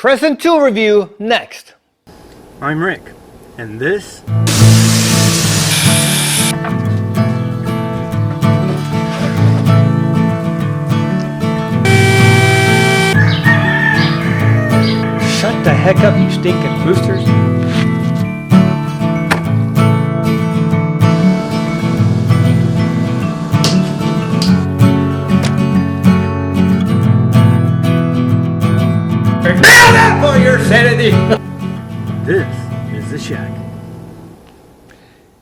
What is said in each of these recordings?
Crescent tool review next. I'm Rick, and this Shut the heck up, you stinking roosters. Prepare that for your sanity. this is the shack.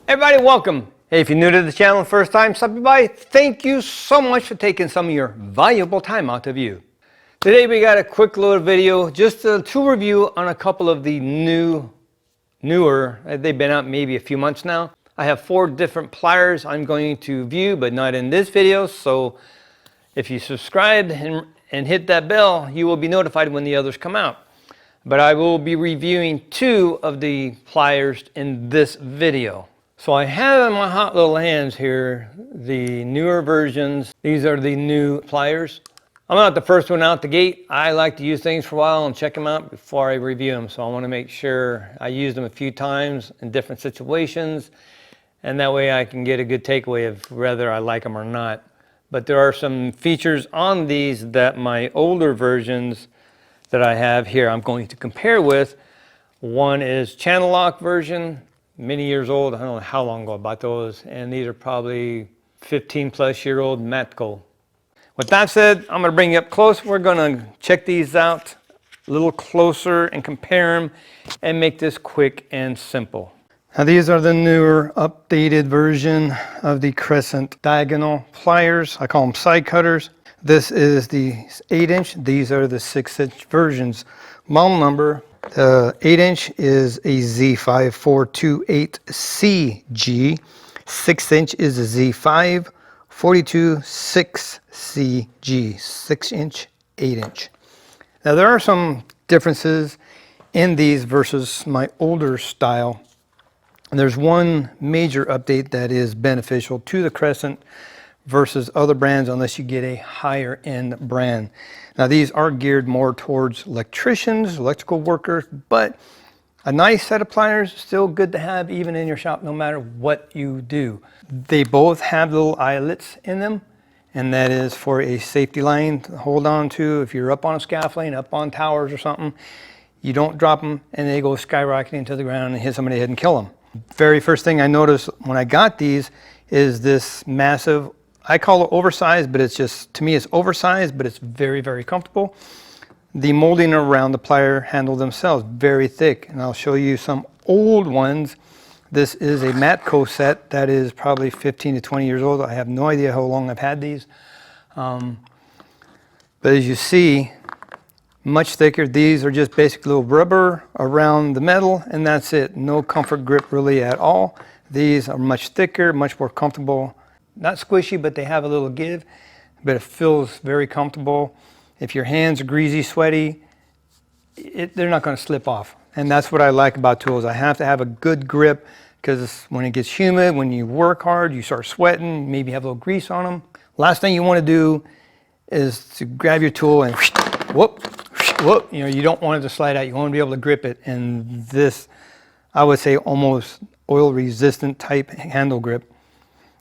Everybody, welcome. Hey, if you're new to the channel, first time stopping by, thank you so much for taking some of your valuable time out to view. Today we got a quick little video, just a tool review on a couple of the newer, they've been out maybe a few months now. I have 4 different pliers I'm going to view, but not in this video, so if you subscribe and hit that bell, you will be notified when the others come out. But I will be reviewing 2 of the pliers in this video. So I have in my hot little hands here the newer versions. These are the new pliers. I'm not the first one out the gate. I like to use things for a while and check them out before I review them. So I want to make sure I use them a few times in different situations, and that way I can get a good takeaway of whether I like them or not. But there are some features on these that my older versions that I have here I'm going to compare with. One is channel lock version, many years old. I don't know how long ago I bought those, and these are probably 15-plus-year-old Matco. With that said, I'm going to bring you up close. We're going to check these out a little closer and compare them and make this quick and simple. Now these are the newer, updated version of the Crescent diagonal pliers. I call them side cutters. This is the 8-inch. These are the 6-inch versions. Model number, the 8-inch is a Z5428CG. 6-inch is a Z5426CG. 6-inch, 8-inch. Now there are some differences in these versus my older style. And there's one major update that is beneficial to the Crescent versus other brands unless you get a higher end brand. Now these are geared more towards electricians, electrical workers, but a nice set of pliers, still good to have even in your shop no matter what you do. They both have little eyelets in them, and that is for a safety line to hold on to if you're up on a scaffolding, up on towers or something. You don't drop them and they go skyrocketing to the ground and hit somebody's head and kill them. Very first thing I noticed when I got these is this massive, I call it oversized, but it's just, to me it's oversized, but it's very, very comfortable. The molding around the plier handle themselves, very thick, and I'll show you some old ones. This is a Matco set that is probably 15 to 20 years old. I have no idea how long I've had these. But as you see, much thicker. These are just basic little rubber around the metal, and that's it. No comfort grip really at all. These are much thicker, much more comfortable. Not squishy, but they have a little give, but it feels very comfortable. If your hands are greasy, sweaty, they're not going to slip off. And that's what I like about tools. I have to have a good grip because when it gets humid, when you work hard, you start sweating, maybe have a little grease on them. Last thing you want to do is to grab your tool and whoop, whoop. You know, you don't want it to slide out. You want to be able to grip it. And this, I would say, almost oil-resistant type handle grip.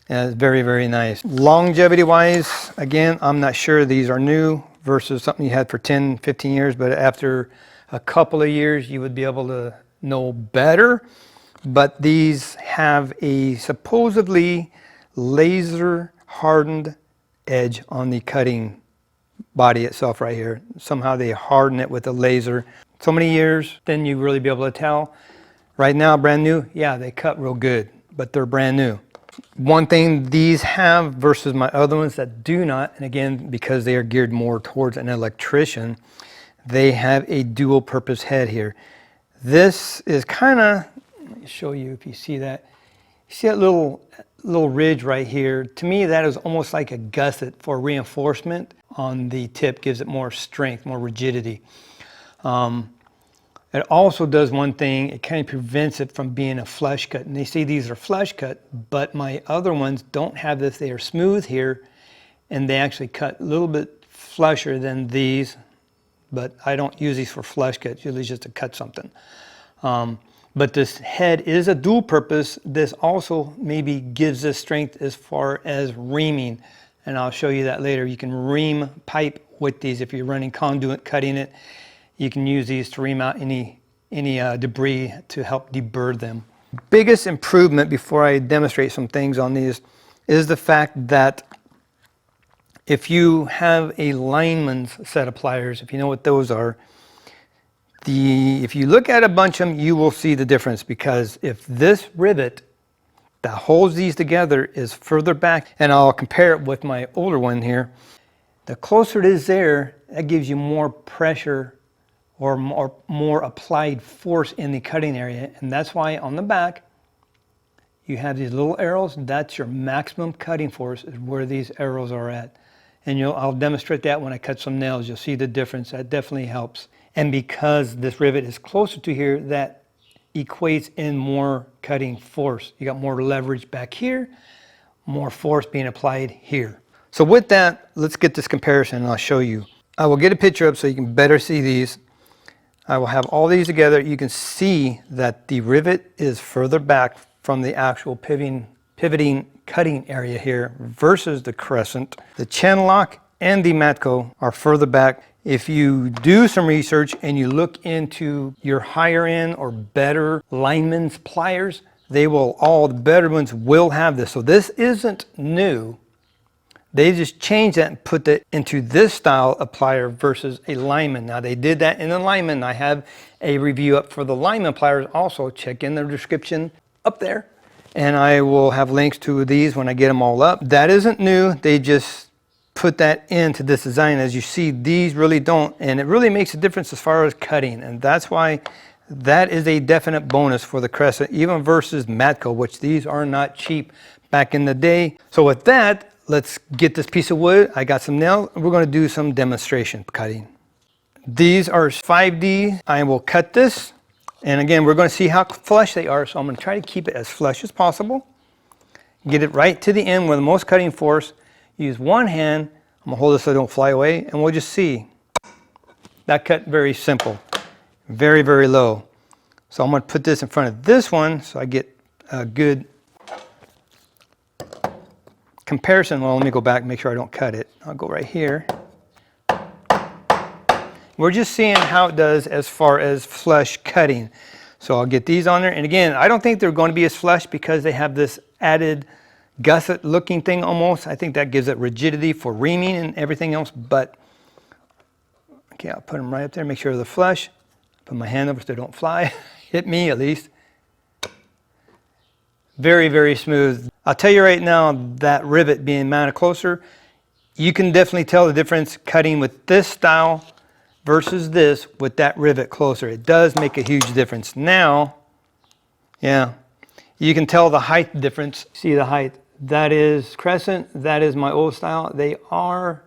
It's very, very nice. Longevity-wise, again, I'm not sure these are new versus something you had for 10, 15 years, but after a couple of years, you would be able to know better. But these have a supposedly laser-hardened edge on the cutting body itself right here. Somehow they harden it with a laser. So many years, then you really be able to tell. Right now, brand new, yeah, they cut real good, but they're brand new. One thing these have versus my other ones that do not, and again, because they are geared more towards an electrician, they have a dual purpose head here. This is kind of, let me show you if you see that. You see that little ridge right here? To me, that is almost like a gusset for reinforcement on the tip, gives it more strength, more rigidity. It also does one thing, it kind of prevents it from being a flush cut. And they say these are flush cut, but my other ones don't have this. They are smooth here, and they actually cut a little bit flusher than these. but I don't use these for flush cuts, usually just to cut something. But this head is a dual purpose. This also maybe gives us strength as far as reaming, and I'll show you that later. You can ream pipe with these if you're running conduit, cutting it. You can use these to ream out any debris to help deburr them. Biggest improvement before I demonstrate some things on these is the fact that if you have a lineman's set of pliers, if you know what those are, if you look at a bunch of them, you will see the difference, because if this rivet that holds these together is further back, and I'll compare it with my older one here, the closer it is there, that gives you more pressure or more applied force in the cutting area. And that's why on the back, you have these little arrows. That's your maximum cutting force, is where these arrows are at. And I'll demonstrate that when I cut some nails. You'll see the difference. That definitely helps. And because this rivet is closer to here, that equates in more cutting force. You got more leverage back here, more force being applied here. So with that, let's get this comparison and I'll show you. I will get a picture up so you can better see these. I will have all these together. You can see that the rivet is further back from the actual pivoting cutting area here versus the Crescent. The channel lock and the Matco are further back. If you do some research and you look into your higher end or better lineman's pliers, all the better ones will have this. So this isn't new. They just changed that and put that into this style of plier versus a lineman. Now they did that in the lineman. I have a review up for the lineman pliers also. Check in the description up there. And I will have links to these when I get them all up. That isn't new. They just put that into this design. As you see, these really don't, and it really makes a difference as far as cutting, and that's why that is a definite bonus for the Crescent, even versus Matco, which these are not cheap back in the day. So with that, let's get this piece of wood. I got some nails. We're going to do some demonstration cutting. These are 5D. I will cut this, and again, we're going to see how flush they are, so I'm going to try to keep it as flush as possible. Get it right to the end with the most cutting force. Use one hand. I'm going to hold this so I don't fly away, and we'll just see. That cut very simple, very, very low. So I'm going to put this in front of this one so I get a good comparison. Well, let me go back and make sure I don't cut it. I'll go right here. We're just seeing how it does as far as flush cutting. So I'll get these on there. And again, I don't think they're going to be as flush because they have this added gusset looking thing almost. I think that gives it rigidity for reaming and everything else, but okay, I'll put them right up there, make sure they're flush. Put my hand over so they don't fly. Hit me at least. Very, very smooth. I'll tell you right now, that rivet being mounted closer, you can definitely tell the difference cutting with this style versus this with that rivet closer. It does make a huge difference. Now, yeah, you can tell the height difference. See the height? That is Crescent, that is my old style. They are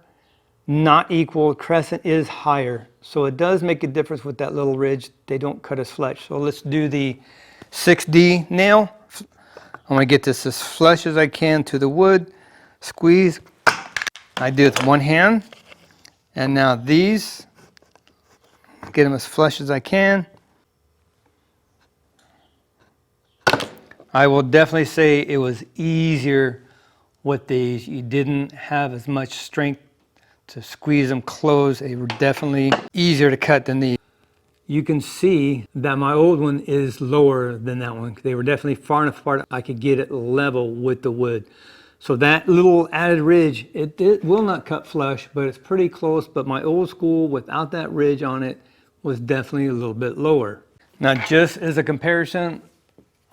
not equal. Crescent is higher. So it does make a difference with that little ridge. They don't cut as flush. So let's do the 6D nail. I'm gonna get this as flush as I can to the wood. Squeeze. I do it with one hand. And now these, get them as flush as I can. I will definitely say it was easier with these. You didn't have as much strength to squeeze them close. They were definitely easier to cut than these. You can see that my old one is lower than that one. They were definitely far enough apart I could get it level with the wood. So that little added ridge, it will not cut flush, but it's pretty close. But my old school without that ridge on it was definitely a little bit lower. Now just as a comparison,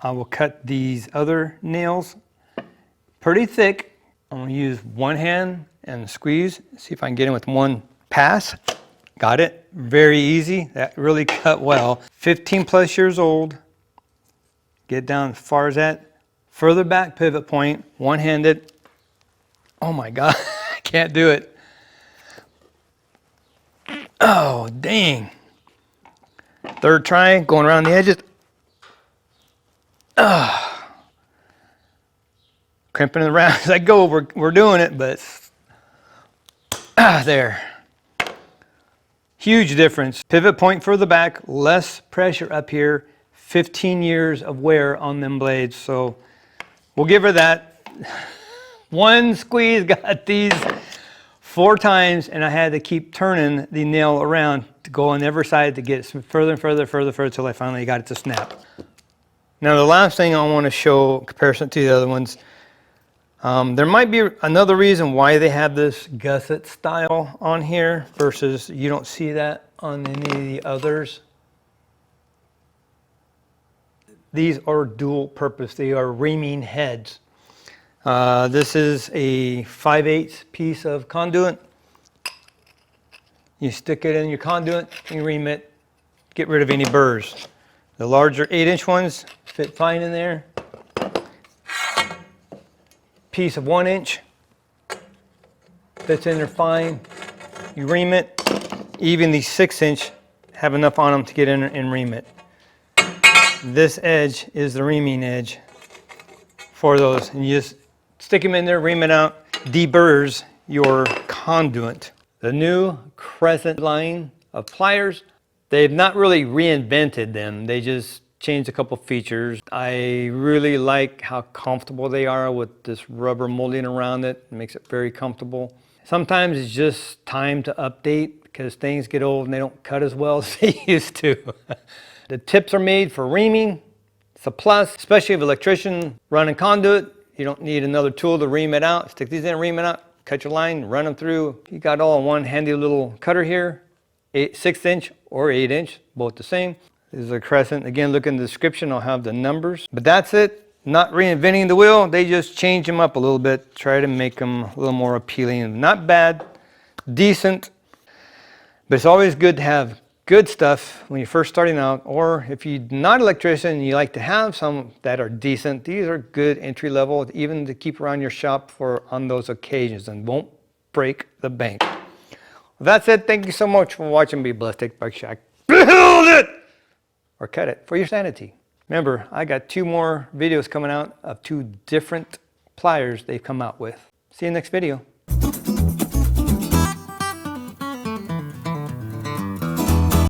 I will cut these other nails pretty thick. I'm going to use one hand and squeeze. See if I can get in with one pass. Got it. Very easy. That really cut well. 15 plus years old. Get down as far as that. Further back pivot point. One-handed. Oh my God. I can't do it. Oh, dang. Third try. Going around the edges. Crimping around as I go. We're doing it, but there. Huge difference. Pivot point further back, less pressure up here, 15 years of wear on them blades. So we'll give her that. One squeeze got these 4 times, and I had to keep turning the nail around to go on every side to get it further and further until I finally got it to snap. Now the last thing I want to show in comparison to the other ones, there might be another reason why they have this gusset style on here versus you don't see that on any of the others. These are dual purpose. They are reaming heads. This is a 5/8 piece of conduit. You stick it in your conduit, you ream it, get rid of any burrs. The larger 8-inch ones fit fine in there. Piece of 1-inch fits in there fine. You ream it. Even the 6-inch have enough on them to get in there and ream it. This edge is the reaming edge for those, and you just stick them in there, ream it out, deburrs your conduit. The new Crescent line of pliers, they've not really reinvented them, they just changed a couple features. I really like how comfortable they are with this rubber molding around it. It makes it very comfortable. Sometimes it's just time to update because things get old and they don't cut as well as they used to. The tips are made for reaming. It's a plus, especially if electrician running conduit. You don't need another tool to ream it out. Stick these in, ream it out, cut your line, run them through. You got all in one handy little cutter here. 6-inch or 8-inch, both the same. This is a Crescent. Again, look in the description, I'll have the numbers. But that's it. Not reinventing the wheel. They just change them up a little bit. Try to make them a little more appealing. Not bad, decent. But it's always good to have good stuff when you're first starting out, or if you're not an electrician and you like to have some that are decent, these are good entry level, even to keep around your shop for on those occasions and won't break the bank. Well, that's it. Thank you so much for watching. Be blessed. Take Bike Shack. Build it! Or cut it for your sanity. Remember, I got 2 more videos coming out of 2 different pliers they've come out with. See you next video.